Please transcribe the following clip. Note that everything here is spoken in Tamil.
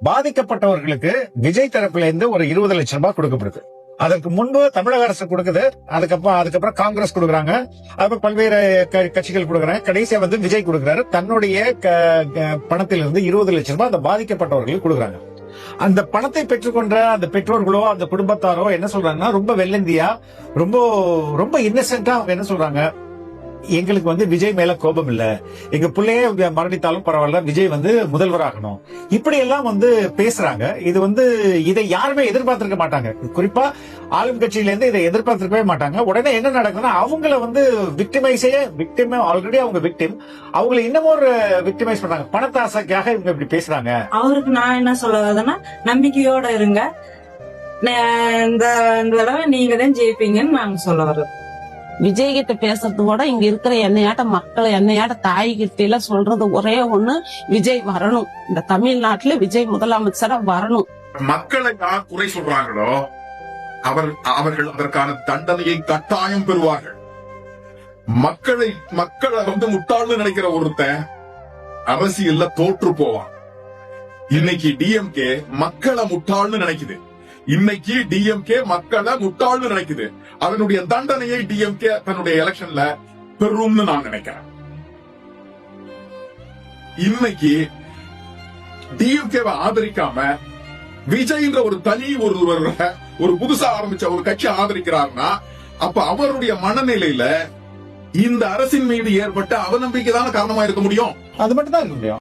பாதிக்கப்பட்டவர்களுக்கு விஜய் தரப்புல இருந்து ஒரு 20 லட்சம் ரூபாய் கொடுக்கப்படுது. அதற்கு முன்பு தமிழக அரசு கொடுக்குது. அதுக்கப்புறம் காங்கிரஸ் கொடுக்குறாங்க. அப்புறம் பல்வேறு கட்சிகள் கொடுக்குறாங்க. கடைசியா விஜய் கொடுக்குறாரு. தன்னுடைய பணத்திலிருந்து 20 லட்சம் ரூபாய் அந்த பாதிக்கப்பட்டவர்களுக்கு கொடுக்குறாங்க. அந்த பணத்தை பெற்றுக்கொண்ட அந்த பெற்றோர்களோ அந்த குடும்பத்தாரோ என்ன சொல்றாங்கன்னா, ரொம்ப வெள்ளந்தியா, ரொம்ப ரொம்ப இன்னசென்ட்டா அவங்க என்ன சொல்றாங்க, எங்களுக்கு விஜய் மேல கோபம் இல்ல, எங்க பிள்ளையே மரணித்தாலும் பரவாயில்ல, விஜய் முதல்வராகணும், இப்படி எல்லாம் பேசுறாங்க. இதை யாருமே எதிர்பார்த்திருக்க மாட்டாங்க. குறிப்பா ஆளும் கட்சியில இருந்து இதை எதிர்பார்த்திருக்கவே மாட்டாங்க. உடனே என்ன நடக்குதுன்னா, அவங்கள விக்டிம் ஆல்ரெடி அவங்க விக்டிம், அவங்களை இன்னமும் ஒரு விக்டிமைஸ் பண்றாங்க. பணத்தாசைக்காக இவங்க இப்படி பேசுறாங்க. அவருக்கு நான் என்ன சொல்ல வரதுன்னா, நம்பிக்கையோட இருங்க, இந்த தடவை நீங்க தான் ஜெயிப்பீங்கன்னு நாங்க சொல்ல வர்றோம். விஜய் கிட்ட பேசுறது கூட இங்க இருக்கிற என்னையாட்ட தாய் கிட்ட எல்லாம் சொல்றது ஒரே ஒண்ணு, விஜய் வரணும், இந்த தமிழ்நாட்டுல விஜய் முதலமைச்சரா வரணும். மக்களை யார் குறை சொல்றாங்களோ அவர்கள் அதற்கான தண்டனையை கட்டாயம் பெறுவார்கள். மக்களை முட்டாள்னு நினைக்கிற ஒருத்தன் அரசியல்ல தோற்று போவான். இன்னைக்கு டிஎம்கே மக்களை முட்டாள்னு நினைக்குது. இன்னைக்கு டிஎம்கே மக்களை முட்டாள்னு நினைக்குது. அதனுடைய தண்டனையை டிஎம்கே தன்னுடைய எலெக்ஷன்ல பெறும்னு நான் நினைக்கிறேன். இன்னைக்கு டிஎம்கேவை ஆதரிக்காம விஜய்ன்ற ஒரு தனி ஒரு புதுசா ஆரம்பிச்ச ஒரு கட்சி ஆதரிக்கிறார்னா, அப்ப அவருடைய மனநிலையில இந்த அரசின் மீது ஏற்பட்ட அவநம்பிக்கை தான காரணமா இருக்க முடியும். அது மட்டும் தான் இருக்க முடியும்.